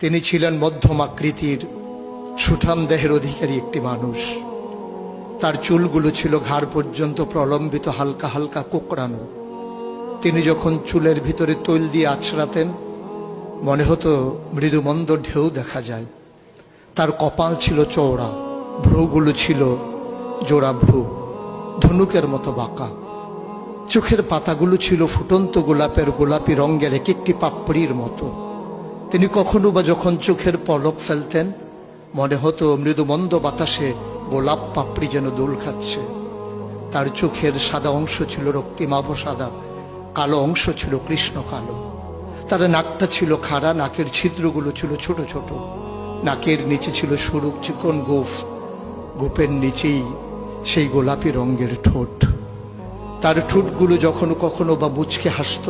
তিনি ছিলেন মধ্যম আকৃতির সুঠাম দেহের অধিকারী একটি মানুষ। তার চুলগুলো ছিল ঘাড় পর্যন্ত প্রলম্বিত, হালকা হালকা কোঁকড়ানো। তিনি যখন চুলের ভিতরে তৈল দিয়ে আছড়াতেন মনে হতো মৃদুমন্দ ঢেউ দেখা যায়। তার কপাল ছিল চওড়া, ভ্রুগুলো ছিল জোড়া ভ্রু, ধনুকের মতো বাঁকা। চোখের পাতাগুলো ছিল ফুটন্ত গোলাপের গোলাপি রঙের এক একটি পাপড়ির মতো। তিনি কখনো বা যখন চোখের পলক ফেলতেন মনে হতো মৃদুমন্দ বাতাসে গোলাপ পাপড়ি যেন দোল খাচ্ছে। তার চোখের সাদা অংশ ছিল রক্তিমাভ সাদা, কালো অংশ ছিল কৃষ্ণ কালো। তার নাকটা ছিল খাড়া, নাকের ছিদ্রগুলো ছিল ছোট ছোট। নাকের নিচে ছিল সরু চিকন গোঁফ, গোঁফের নিচেই সেই গোলাপি রঙের ঠোঁট। তার ঠোঁটগুলো যখন কখনো বা মুচকে হাসত,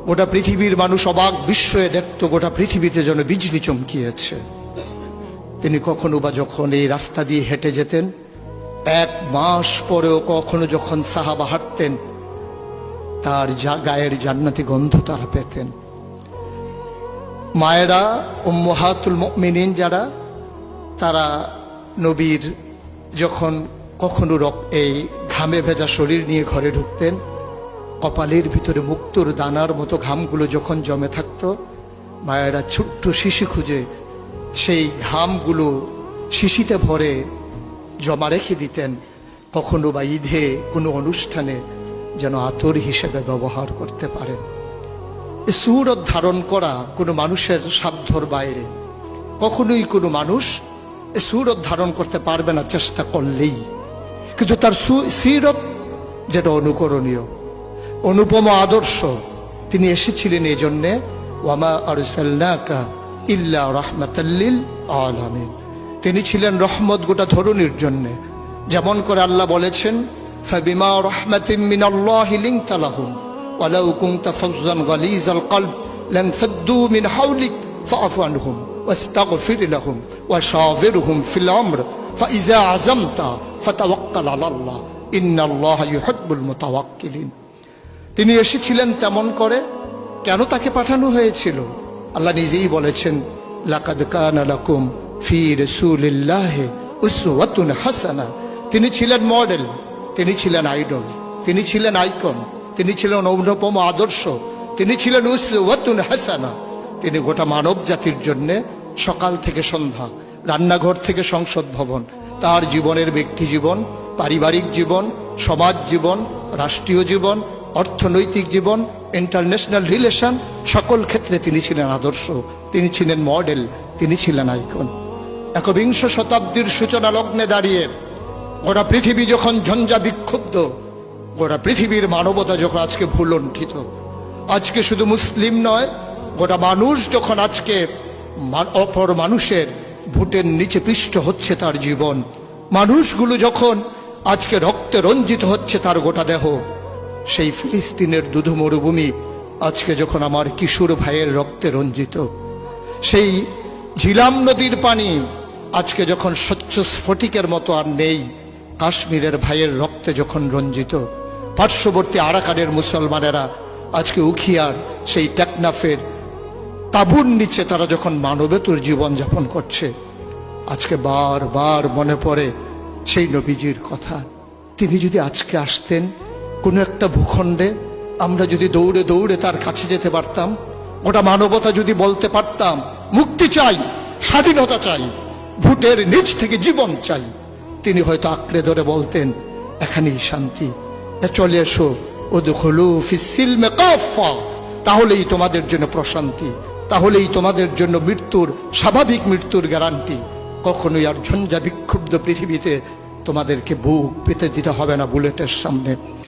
গোটা পৃথিবীর মানুষ অবাক বিস্ময়ে দেখত গোটা পৃথিবীতে যেন বিজলি চমকিয়েছে। তিনি কখনো বা যখন এই রাস্তা দিয়ে হেঁটে যেতেন, 1 মাস পরেও কখনো যখন সাহাবা হাঁটতেন তার গায়ের জান্নাতি গন্ধ তারা পেতেন। মায়েরা উম্মাহাতুল মুমিনিন যারা, তারা নবীর যখন কখনো এই ঘামে ভেজা শরীর নিয়ে ঘরে ঢুকতেন, কপালের ভিতরে মুক্তোর দানার মতো ঘামগুলো যখন জমে থাকত, মায়েরা ছোট্ট শিশি খুঁজে সেই ঘামগুলো শিশিতে ভরে জমা রেখে দিতেন, কখনো বা ঈদে কোনো অনুষ্ঠানে যেন আতর হিসেবে ব্যবহার করতে পারেন। সুরত ধারণ করা কোনো মানুষের সাধ্যর বাইরে। কখনোই কোনো মানুষ সুরত ধারণ করতে পারবে না চেষ্টা করলেই, কিন্তু তার সিরত যেটা অনুকরণীয়, অনুপম আদর্শ। তিনি এসেছিলেন এই জন্যে, ওয়ামা আরসালনাকা ইল্লা রাহমাতাল লিল আলামিন। তিনি ছিলেন রহমত গোটা ধরনীর জন্যে। যেমন করে আল্লাহ বলেছেন, ফাবিমা রাহমাতিন মিনাল্লাহি লিনতা লাহুম ওয়ালাউ কুনতা ফাজ্জান গালিজাল কলব লানফাদ্দু মিন হাওলিক ফাআফু আনহুম ওয়াস্তাগফির লাহুম ওয়াশাওিরহুম ফিল আমর ফাইযা আযামতা ফাতাওয়াক্কাল আলাল্লাহ ইন্নাল্লাহা ইউহিব্বুল মুতাওয়াক্কিলিন। তিনি এসেছিলেন তেমন করে। কেন তাকে পাঠানো হয়েছিল? আল্লাহ নিজেই বলেছেন, লাকাদ কানা লাকুম ফি রাসূলিল্লাহি উসওয়াতুন হাসানাহ। তিনি ছিলেন মডেল, তিনি ছিলেন আইডল, তিনি ছিলেন আইকন, তিনি ছিলেন অনুপম আদর্শ, তিনি ছিলেন উসওয়াতুন হাসানাহ। তিনি গোটা মানব জাতির জন্য সকাল থেকে সন্ধ্যা, রান্নাঘর থেকে সংসদ ভবন, তার জীবনের ব্যক্তি জীবন, পারিবারিক জীবন, সমাজ জীবন, রাষ্ট্রীয় জীবন, অর্থনৈতিক জীবন, ইন্টারন্যাশনাল রিলেশন, সকল ক্ষেত্রে তিনি ছিলেন আদর্শ, তিনি ছিলেন মডেল, তিনি ছিলেন আইকন। একবিংশ শতাব্দীর সূচনা লগ্নে দাঁড়িয়ে গোটা পৃথিবী যখন ঝঞ্ঝা বিক্ষুব্ধ, গোটা পৃথিবীর মানবতা যখন আজকে ভুলণ্ঠিত, আজকে শুধু মুসলিম নয়, গোটা মানুষ যখন আজকে অপর মানুষের ভোটের নিচে পৃষ্ঠ হচ্ছে তার জীবন, মানুষগুলো যখন আজকে রক্তে রঞ্জিত হচ্ছে তার গোটা দেহ, সেই ফিলিস্তিনের দুধু মরুভূমি আজকে যখন আমার কিশোর ভাইয়ের রক্তে রঞ্জিত, সেই ঝিলাম নদীর পানি আজকে যখন স্বচ্ছ স্ফটিকের মতো আর নেই, কাশ্মীরের ভাইয়ের রক্তে যখন রঞ্জিত, পার্শ্ববর্তী আরাকানের মুসলমানেরা আজকে উখিয়ার সেই টেকনাফের তাঁবুর নিচে তারা যখন মানবেতর জীবন যাপন করছে, আজকে বারবার মনে পড়ে সেই নবীজির কথা। তিনি যদি আজকে আসতেন কোনো একটা ভূখণ্ডে, আমরা যদি দৌড়ে দৌড়ে তার কাছে যেতে পারতাম, গোটা মানবতা যদি বলতে পারতাম মুক্তি চাই, স্বাধীনতা চাই, ভোটের নিচ থেকে জীবন চাই, তিনি হয়তো আঁকড়ে ধরে বলতেন এখানেই শান্তি, চলে এসো উদখুলু ফিস সিলমি কাফা, তাহলেই তোমাদের জন্য প্রশান্তি, তাহলেই তোমাদের জন্য মৃত্যুর, স্বাভাবিক মৃত্যুর গ্যারান্টি। কখনোই আর ঝঞ্ঝা বিক্ষুব্ধ পৃথিবীতে তোমাদেরকে বুক পেতে দিতে হবে না বুলেটের সামনে।